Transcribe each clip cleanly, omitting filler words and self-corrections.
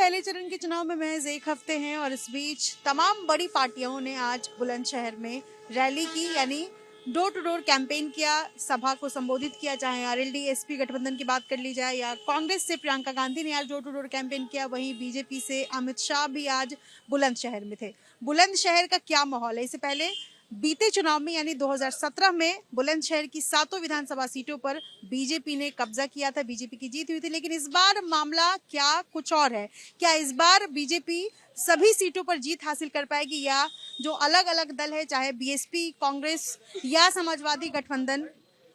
पहले चरण के चुनाव में महज एक हफ्ते हैं और इस बीच तमाम बड़ी पार्टियों ने आज बुलंदशहर में रैली की, यानी डोर टू डोर कैंपेन किया, सभा को संबोधित किया। चाहे आरएलडी एसपी गठबंधन की बात कर ली जाए या कांग्रेस से प्रियंका गांधी ने आज डोर टू डोर कैंपेन किया, वहीं बीजेपी से अमित शाह भी आज बुलंदशहर में थे। बुलंदशहर का क्या माहौल है? इससे पहले बीते चुनाव में यानी 2017 में बुलंदशहर की 7 विधानसभा सीटों पर बीजेपी ने कब्जा किया था, बीजेपी की जीत हुई थी। लेकिन इस बार मामला क्या कुछ और है? क्या इस बार बीजेपी सभी सीटों पर जीत हासिल कर पाएगी या जो अलग अलग दल है, चाहे बीएसपी, कांग्रेस या समाजवादी गठबंधन,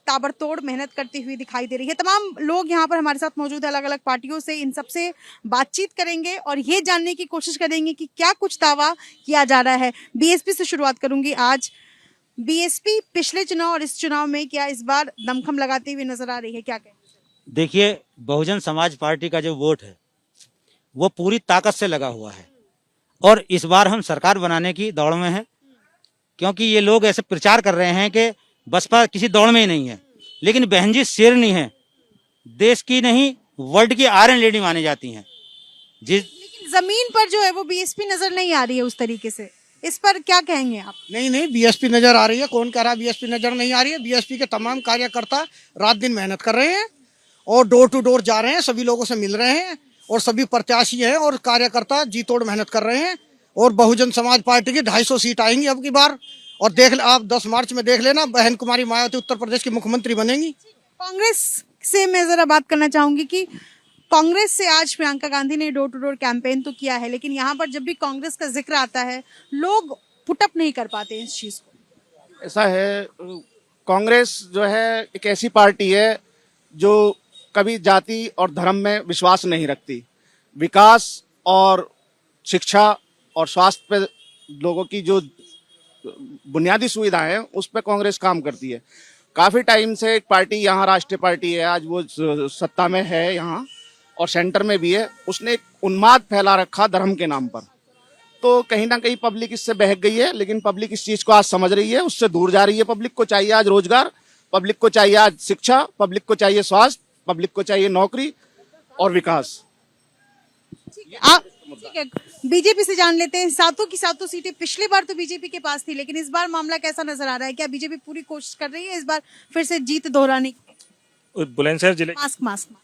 ताबड़तोड़ मेहनत करती हुई दिखाई दे रही है? तमाम लोग यहाँ पर हमारे साथ मौजूद है, अलग अलग पार्टियों से। इन सबसे बातचीत करेंगे और ये जानने की कोशिश करेंगे कि क्या कुछ दावा किया जा रहा है। बीएसपी से शुरुआत करूंगी। आज बीएसपी पिछले चुनाव और इस चुनाव में क्या इस बार दमखम लगाते हुए नजर आ रही है? क्या कहें? देखिए, बहुजन समाज पार्टी का जो वोट है वो पूरी ताकत से लगा हुआ है और इस बार हम सरकार बनाने की दौड़ में हैं, क्योंकि ये लोग ऐसे प्रचार कर रहे हैं कि बसपा किसी दौड़ में ही नहीं है, लेकिन बहन जी शेरनी है, देश की नहीं वर्ल्ड की आयरन लेडी मानी जाती हैं। लेकिन जमीन पर जो है वो बीएसपी नजर नहीं आ रही है उस तरीके से, इस पर क्या कहेंगे आप? नहीं, बीएसपी नजर आ रही है। कौन कह रहा है बीएसपी नजर नहीं आ रही है? बीएसपी के तमाम कार्यकर्ता रात दिन मेहनत कर रहे हैं और डोर टू डोर जा रहे हैं, सभी लोगों से मिल रहे हैं और सभी प्रत्याशी हैं और कार्यकर्ता जी तोड़ मेहनत कर रहे हैं। और बहुजन समाज पार्टी की 250 सीट आएंगी अब की बार। और देख आप 10 मार्च में देख लेना, बहन कुमारी मायावती उत्तर प्रदेश की मुख्यमंत्री बनेंगी। कांग्रेस से मैं जरा बात करना चाहूंगी कि कांग्रेस से आज प्रियंका गांधी ने डोर टू डोर कैंपेन तो किया है, लेकिन यहाँ पर जब भी कांग्रेस का जिक्र आता है लोग पुटअप नहीं कर पाते इस चीज को। ऐसा है, कांग्रेस जो है एक ऐसी पार्टी है जो कभी जाति और धर्म में विश्वास नहीं रखती। विकास और शिक्षा और स्वास्थ्य पे लोगों की जो बुनियादी सुविधाएं हैं उस पर कांग्रेस काम करती है। काफी टाइम से एक पार्टी यहाँ राष्ट्रीय पार्टी है, आज वो सत्ता में है यहाँ और सेंटर में भी है। उसने एक उन्माद फैला रखा धर्म के नाम पर, तो कहीं ना कहीं पब्लिक इससे बहक गई है। लेकिन पब्लिक इस चीज को आज समझ रही है, उससे दूर जा रही है। पब्लिक को चाहिए आज रोजगार, पब्लिक को चाहिए आज शिक्षा, पब्लिक को चाहिए स्वास्थ्य, पब्लिक को चाहिए नौकरी और विकास। ठीक है, बीजेपी से जान लेते हैं। 7 की 7 सीटें पिछली बार तो बीजेपी के पास थी, लेकिन इस बार मामला कैसा नजर आ रहा है? क्या बीजेपी पूरी कोशिश कर रही है इस बार फिर से जीत दोहराने की? बुलंदशहर जिले मास्क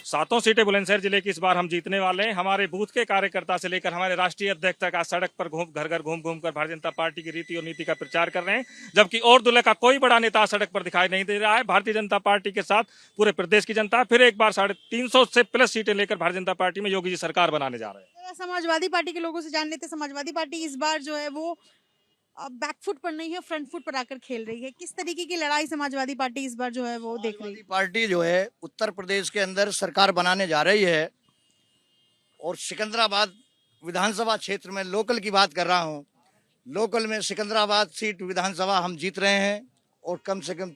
7 सीटें बुलंदशहर जिले की इस बार हम जीतने वाले हैं। हमारे बूथ के कार्यकर्ता से लेकर हमारे राष्ट्रीय अध्यक्ष तक आज सड़क पर घर घर घूम कर भारतीय जनता पार्टी की रीति और नीति का प्रचार कर रहे हैं, जबकि और दूल्हे का कोई बड़ा नेता सड़क पर दिखाई नहीं दे रहा है। भारतीय जनता पार्टी के साथ पूरे प्रदेश की जनता फिर एक बार 350 से प्लस सीटें लेकर भारतीय जनता पार्टी में योगी जी सरकार बनाने जा रहे हैं। समाजवादी पार्टी के लोगों से जान लेते हैं। समाजवादी पार्टी इस बार जो है वो बैकफुट पर नहीं है, फ्रंट फुट पर आकर खेल रही है। किस तरीके की लड़ाई समाजवादी पार्टी इस बार जो है वो देख रही है? पार्टी जो है उत्तर प्रदेश के अंदर सरकार बनाने जा रही है और सिकंदराबाद विधानसभा क्षेत्र में लोकल की बात कर रहा हूं, लोकल में सिकंदराबाद सीट विधानसभा हम जीत रहे हैं और कम से कम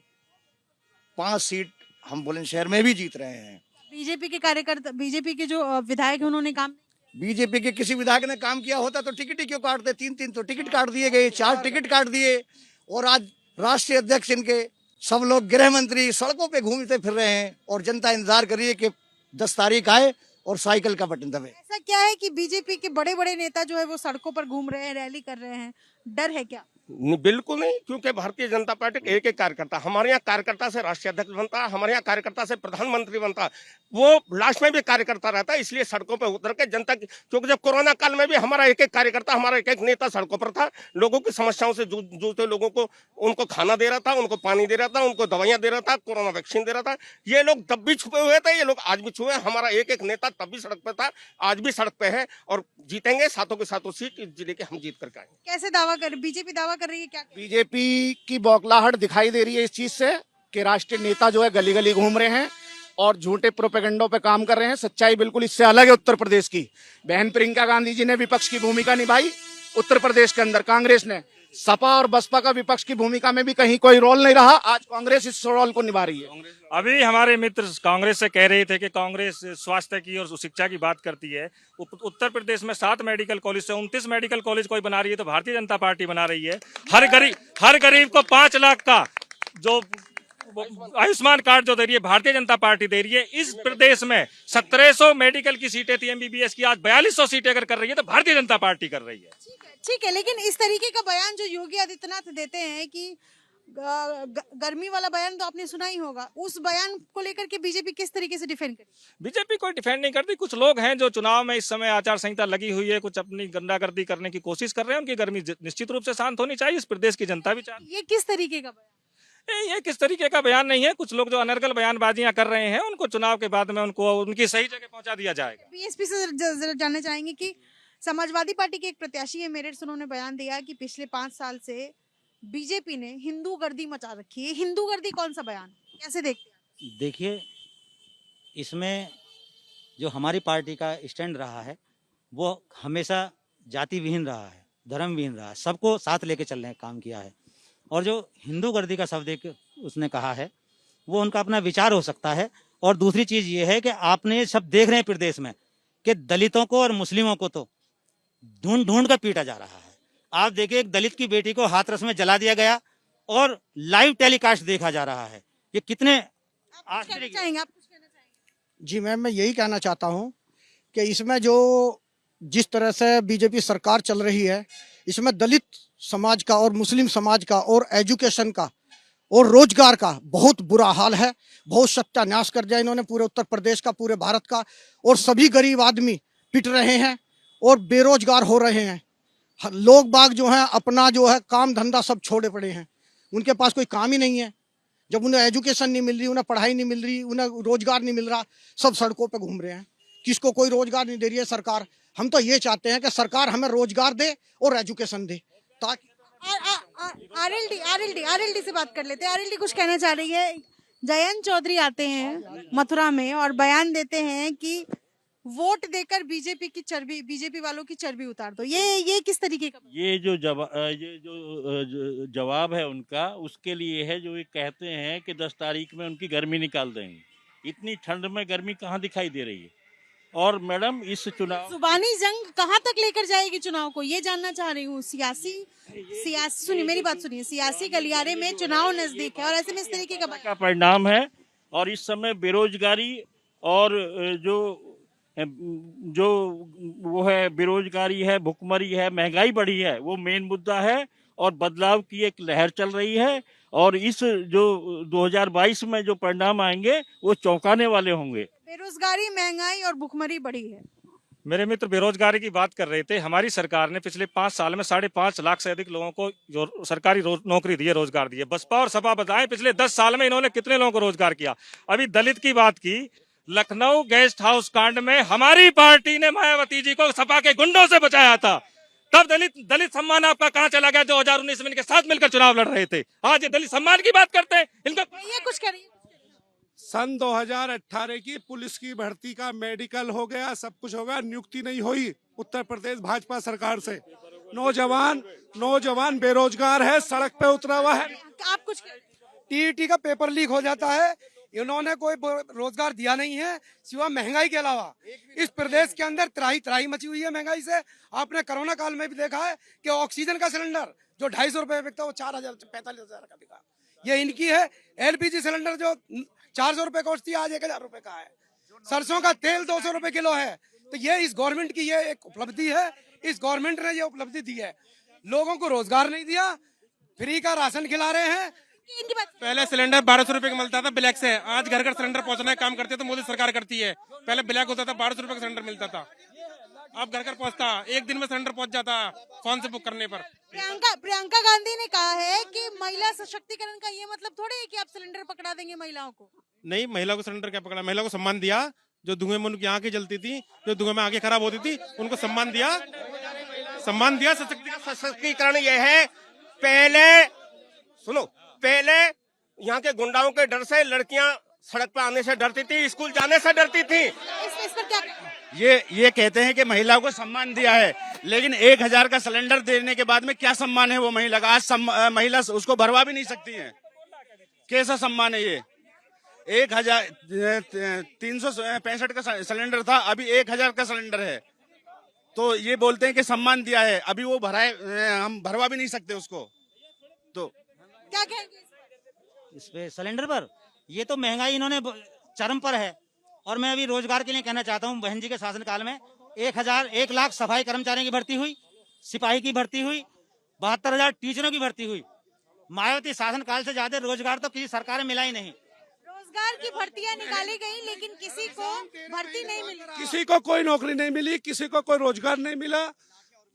5 सीट हम बुलंदशहर में भी जीत रहे हैं। बीजेपी के कार्यकर्ता, बीजेपी के जो विधायक हैं उन्होंने काम, बीजेपी के किसी विधायक ने काम किया होता तो टिकट ही क्यों काटते? 3 तो टिकट काट दिए गए, 4 टिकट काट दिए और आज राष्ट्रीय अध्यक्ष इनके सब लोग गृह मंत्री सड़कों पे घूमते फिर रहे हैं और जनता इंतजार कर रही है कि 10 तारीख आए और साइकिल का बटन दबे। ऐसा क्या है कि बीजेपी के बड़े बड़े नेता जो है वो सड़कों पर घूम रहे हैं, रैली कर रहे हैं? डर है क्या? बिल्कुल नहीं, क्योंकि भारतीय जनता पार्टी के एक एक कार्यकर्ता, हमारे यहाँ कार्यकर्ता से राष्ट्रीय अध्यक्ष बनता है, हमारे यहाँ कार्यकर्ता से प्रधानमंत्री बनता है, वो लास्ट में भी कार्यकर्ता रहता है। इसलिए सड़कों पर उतर के जनता की, क्योंकि जब कोरोना काल में भी हमारा एक एक कार्यकर्ता, हमारा एक एक नेता सड़कों पर था, लोगों की समस्याओं से जूझते लोगों को उनको खाना दे रहा था, उनको पानी दे रहा था, उनको दवाइयां दे रहा था, कोरोना वैक्सीन दे रहा था। ये लोग तब भी छुपे हुए थे, ये लोग आज भी छुपे। हमारा एक एक नेता तब भी सड़क पर था, आज भी सड़क पे है और जीतेंगे। 7 की 7 सीट इस जिले के हम जीत करके आएंगे। कैसे दावा कर बीजेपी दावा कर रही है? क्या बीजेपी की बौखलाहट दिखाई दे रही है इस चीज से कि राष्ट्रीय नेता जो है गली गली घूम रहे हैं और झूठे प्रोपेगेंडों पे काम कर रहे हैं। सच्चाई बिल्कुल इससे अलग है उत्तर प्रदेश की। बहन प्रियंका गांधी जी ने विपक्ष की भूमिका निभाई उत्तर प्रदेश के अंदर, कांग्रेस ने। सपा और बसपा का विपक्ष की भूमिका में भी कहीं कोई रोल नहीं रहा, आज कांग्रेस इस रोल को निभा रही है। अभी हमारे मित्र कांग्रेस से कह रहे थे कि कांग्रेस स्वास्थ्य की और शिक्षा की बात करती है। उत्तर प्रदेश में 7 मेडिकल कॉलेज से 29 मेडिकल कॉलेज कोई बना रही है तो भारतीय जनता पार्टी बना रही है। हर गरीब को 5 लाख का जो आयुष्मान कार्ड जो दे रही है भारतीय जनता पार्टी दे रही है। इस प्रदेश में 1700 मेडिकल की सीटें थी एमबीबीएस की, आज 4200 सीटें अगर कर रही है तो भारतीय जनता पार्टी कर रही है। ठीक है, लेकिन इस तरीके का बयान जो योगी आदित्यनाथ देते हैं कि गर्मी वाला बयान तो आपने सुना ही होगा, उस बयान को लेकर के बीजेपी किस तरीके से डिफेंड करेगी? बीजेपी कोई डिफेंड नहीं करती। कुछ लोग हैं जो चुनाव में इस समय आचार संहिता लगी हुई है, कुछ अपनी गुंडागर्दी करने की कोशिश कर रहे हैं। उनकी गर्मी निश्चित रूप से शांत होनी चाहिए, इस प्रदेश की जनता भी चाहती है। ये किस तरीके का बयान? ये किस तरीके का बयान नहीं है। कुछ लोग जो अनर्गल बयानबाजियां कर रहे हैं उनको चुनाव के बाद में उनको उनकी सही जगह पहुंचा दिया जाएगा। बीएसपी से जरा जानना चाहेंगे कि समाजवादी पार्टी के एक प्रत्याशी है मेरठ से, उन्होंने बयान दिया कि पिछले 5 साल से बीजेपी ने हिंदू गर्दी मचा रखी है। हिंदू गर्दी कौन सा बयान, कैसे देखते हैं? देखिए, इसमें जो हमारी पार्टी का स्टैंड रहा है वो हमेशा जाति विहीन रहा है, धर्म विहीन रहा है, सबको साथ लेके चलने का काम किया है। और जो हिंदू गर्दी का शब्द एक उसने कहा है वो उनका अपना विचार हो सकता है। और दूसरी चीज ये है कि आपने ये सब देख रहे हैं प्रदेश में कि दलितों को और मुस्लिमों को तो ढूंढ ढूंढ कर पीटा जा रहा है। आप देखिए, एक दलित की बेटी को हाथरस में जला दिया गया और लाइव टेलीकास्ट देखा जा रहा है। ये कितने आप कुछ कहना चाहेंगे? जी मैम, मैं यही कहना चाहता हूँ कि इसमें जो जिस तरह से बीजेपी सरकार चल रही है, इसमें दलित समाज का और मुस्लिम समाज का और एजुकेशन का और रोजगार का बहुत बुरा हाल है। बहुत सत्यानाश कर दिया इन्होंने पूरे उत्तर प्रदेश का, पूरे भारत का। और सभी गरीब आदमी पिट रहे हैं और बेरोजगार हो रहे हैं। लोग बाग जो हैं अपना जो है काम धंधा सब छोड़े पड़े हैं, उनके पास कोई काम ही नहीं है। जब उन्हें एजुकेशन नहीं मिल रही, उन्हें पढ़ाई नहीं मिल रही, उन्हें रोजगार नहीं मिल रहा, सब सड़कों पे घूम रहे हैं। किसको कोई रोजगार नहीं दे रही है सरकार। हम तो ये चाहते हैं कि सरकार हमें रोजगार दे और एजुकेशन दे ताकि आरएलडी से बात कर लेते हैं। आरएलडी कुछ कहना चाह रही है। जयंत चौधरी आते हैं मथुरा में और बयान देते हैं कि वोट देकर बीजेपी वालों की चर्बी उतार दो। ये किस तरीके का? ये जो जवाब है उनका, उसके लिए है जो ये कहते हैं कि 10 तारीख में उनकी गर्मी निकाल देंगे। इतनी ठंड में गर्मी कहाँ दिखाई दे रही है। और मैडम, इस चुनाव जुबानी जंग कहाँ तक लेकर जाएगी चुनाव को, ये जानना चाह रही हूँ। सियासी सुनिए, मेरी बात सुनिए। सियासी गलियारे में चुनाव नजदीक है और ऐसे में इस तरीके का परिणाम है। और इस समय बेरोजगारी और जो वो है, बेरोजगारी है, भुखमरी है, महंगाई बढ़ी है, वो मेन मुद्दा है। और बदलाव की एक लहर चल रही है। और इस जो 2022 में जो परिणाम आएंगे वो चौंकाने वाले होंगे। बेरोजगारी, महंगाई और भुखमरी बढ़ी है। मेरे मित्र बेरोजगारी की बात कर रहे थे। हमारी सरकार ने पिछले 5 साल में 5.5 लाख से अधिक लोगों को जो सरकारी नौकरी दी है, रोजगार दिए। बसपा और सपा बताएं पिछले 10 साल में इन्होंने कितने लोगों को रोजगार किया। अभी दलित की बात की, लखनऊ गेस्ट हाउस कांड में हमारी पार्टी ने मायावती जी को सपा के गुंडों से बचाया था। तब दलित सम्मान आपका कहां चला गया? 2019 में इनके साथ मिलकर चुनाव लड़ रहे थे। आज ये दलित सम्मान की बात करते हैं। इनका ये कुछ करिए। सन 2018 की पुलिस की भर्ती का मेडिकल हो गया, सब कुछ हो गया, नियुक्ति नहीं हुई उत्तर प्रदेश भाजपा सरकार से। नौजवान बेरोजगार है, सड़क पे उतरा हुआ है। आप कुछ टीईटी का पेपर लीक हो जाता है, इन्होंने कोई रोजगार दिया नहीं है सिवा महंगाई के अलावा। इस प्रदेश के अंदर त्राही मची हुई है महंगाई से। आपने कोरोना काल में भी देखा है कि ऑक्सीजन का सिलेंडर जो 250 रुपए बिकता है वो 45,000 का बिका। ये इनकी है। एलपीजी सिलेंडर जो 400 रुपए कॉस्ट थी आज 1,000 रुपए का है। सरसों का तेल 200 रुपए किलो है। तो ये इस गवर्नमेंट की ये एक उपलब्धि है। इस गवर्नमेंट ने ये उपलब्धि दी है। लोगों को रोजगार नहीं दिया, फ्री का राशन खिला रहे हैं। पहले सिलेंडर 1200 रुपए का मिलता था ब्लैक से, आज घर घर सिलेंडर पहुंचाने का काम करते तो मोदी सरकार करती है। पहले ब्लैक होता था, 1200 रुपए का सिलेंडर मिलता था, अब घर घर पहुंचता, एक दिन में सिलेंडर पहुंच जाता फोन से बुक करने पर। प्रियंका गांधी ने कहा है कि महिला सशक्तिकरण का ये मतलब थोड़ी है कि आप सिलेंडर पकड़ा देंगे महिलाओं को। नहीं, महिला को सिलेंडर क्या पकड़ा, महिला को सम्मान दिया। जो धुएं में उनकी आंखें जलती थी, जो धुएं में आंखें खराब होती थी, उनको सम्मान दिया। सशक्तिकरण ये है। पहले यहाँ के गुंडाओं के डर से लड़कियां सड़क पर आने से डरती थी, स्कूल जाने से डरती थी। इस पर क्या ये कहते हैं कि महिलाओं को सम्मान दिया है, लेकिन 1,000 का सिलेंडर देने के बाद में क्या सम्मान है वो महिला का? आज महिला उसको भरवा भी नहीं सकती है। कैसा सम्मान है ये? 1,365 का सिलेंडर था, अभी 1,000 का सिलेंडर है। तो ये बोलते हैं कि सम्मान दिया है, अभी वो हम भरवा भी नहीं सकते उसको। तो क्या कहेंगे? इस पे सिलेंडर पर ये तो महंगाई इन्होंने चरम पर है। और मैं अभी रोजगार के लिए कहना चाहता हूँ, बहन जी के शासनकाल में 1 लाख सफाई कर्मचारियों की भर्ती हुई, सिपाही की भर्ती हुई, 72,000 टीचरों की भर्ती हुई। मायावती शासनकाल से ज्यादा रोजगार तो किसी सरकार में मिला ही नहीं। रोजगार की भर्तियां निकाली गई लेकिन किसी को भर्ती नहीं मिली। किसी को कोई नौकरी नहीं मिली, किसी को कोई रोजगार नहीं मिला।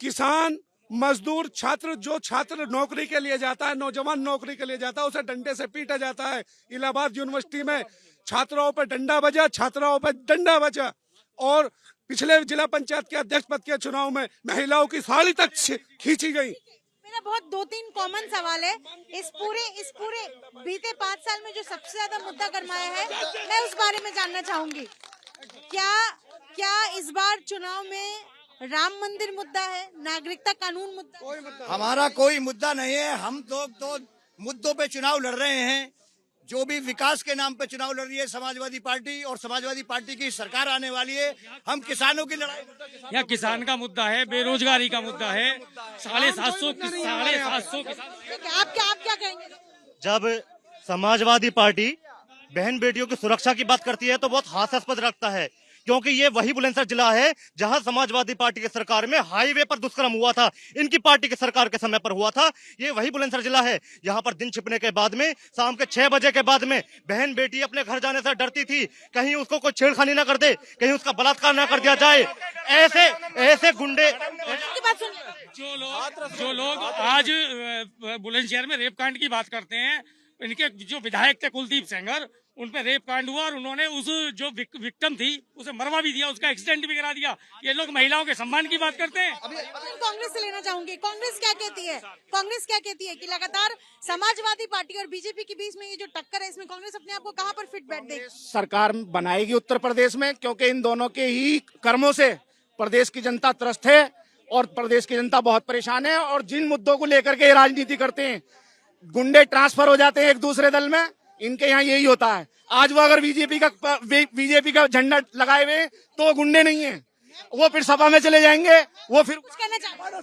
किसान, मजदूर, छात्र, जो छात्र नौकरी के लिए जाता है, नौजवान नौकरी के लिए जाता है, उसे डंडे से पीटा जाता है। इलाहाबाद यूनिवर्सिटी में छात्राओं पर डंडा बजा, छात्राओं पर डंडा बजा। और पिछले जिला पंचायत के अध्यक्ष पद के चुनाव में महिलाओं की साड़ी तक खींची गई। मेरा बहुत 2-3 कॉमन सवाल है। इस पूरे बीते 5 साल में जो सबसे ज्यादा मुद्दा गरमाया है, मैं उस बारे में जानना चाहूंगी। क्या इस बार चुनाव में राम मंदिर मुद्दा है, नागरिकता कानून मुद्दा? हमारा कोई मुद्दा नहीं है। हम तो मुद्दों पे चुनाव लड़ रहे हैं। जो भी विकास के नाम पे चुनाव लड़ रही है समाजवादी पार्टी, और समाजवादी पार्टी की सरकार आने वाली है। हम किसानों की लड़ाई, यह किसान का मुद्दा है, बेरोजगारी का मुद्दा है। 750 आप क्या कहेंगे? जब समाजवादी पार्टी बहन बेटियों की सुरक्षा की बात करती है तो बहुत हास्यास्पद लगता है, क्योंकि ये वही बुलंदशहर जिला है जहां समाजवादी पार्टी की सरकार में हाईवे पर दुष्कर्म हुआ था। इनकी पार्टी की सरकार के समय पर हुआ था। ये वही बुलंदशहर जिला है जहां पर दिन छिपने के बाद में, शाम के 6 बजे के बाद में बहन बेटी अपने घर जाने से डरती थी, कहीं उसको कोई छेड़खानी ना कर दे, कहीं उसका बलात्कार ना कर दिया जाए। ऐसे गुंडे, जो लोग आज बुलंदशहर में रेप कांड की बात करते हैं, इनके जो विधायक थे कुलदीप सेंगर, उन पे रेप कांड हुआ और उन्होंने उस जो विक्टिम थी उसे मरवा भी दिया, उसका एक्सीडेंट भी करा दिया। ये लोग महिलाओं के सम्मान की बात करते हैं। कांग्रेस से लेना चाहूंगी, कांग्रेस क्या कहती है कि लगातार समाजवादी पार्टी और बीजेपी के बीच में ये जो टक्कर है, इसमें कांग्रेस अपने आप को कहां पर फिट बैठ देगी? सरकार बनाएगी उत्तर प्रदेश में, क्योंकि इन दोनों के ही कर्मों से प्रदेश की जनता त्रस्त है और प्रदेश की जनता बहुत परेशान है। और जिन मुद्दों को लेकर के राजनीति करते हैं, गुंडे ट्रांसफर हो जाते हैं एक दूसरे दल में, इनके यहाँ यही होता है। आज वो अगर बीजेपी का झंडा लगाए हुए तो गुंडे नहीं है, वो फिर सभा में चले जाएंगे। वो फिर कुछ कहना चाहते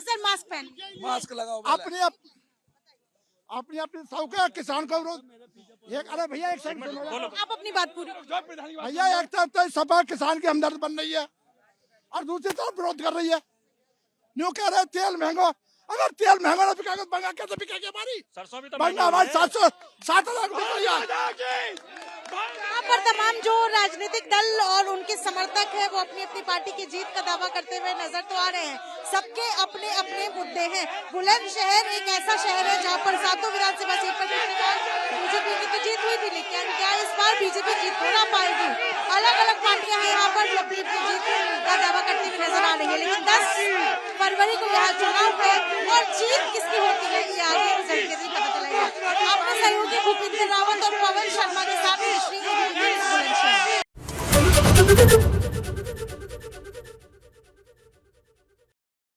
सर? मास्क पहन, मास्क लगाओ। अपनी सबके किसान का विरोध। अरे भैया एक सेकंड सुनो, आप अपनी बात पूरी। भैया एक तरफ तो सभा किसान की हमदर्द बन रही है और दूसरी तरफ विरोध कर रही है। न्यू कह रहे तेल महंगा, अगर तेल महंगा ना बिकेगा तो महंगा कैसे बिकेगी? हमारी सरसों भी तो महंगा, हमारी 7,000 यहाँ पर तमाम जो राजनीतिक दल और उनके समर्थक है वो अपनी अपनी पार्टी की जीत का दावा करते हुए नजर तो आ रहे हैं। सबके अपने अपने मुद्दे हैं। बुलंदशहर एक ऐसा शहर है जहाँ पर 7 विधानसभा सीट पर बीजेपी की तो जीत हुई थी, लेकिन क्या इस बार बीजेपी जीत हो ना पाएगी? अलग अलग पार्टियां हैं यहाँ पर अपनी अपनी जीत का दावा करती हुई नजर आ रही है, लेकिन 10 फरवरी को यहाँ चुनाव है और जीत किसकी होती है ये आगे रिजल्ट के दिन पता चलेगा। अपने सहयोगी भूपेंद्र रावत और पवन शर्मा के साथ श्री बुलंदशहर।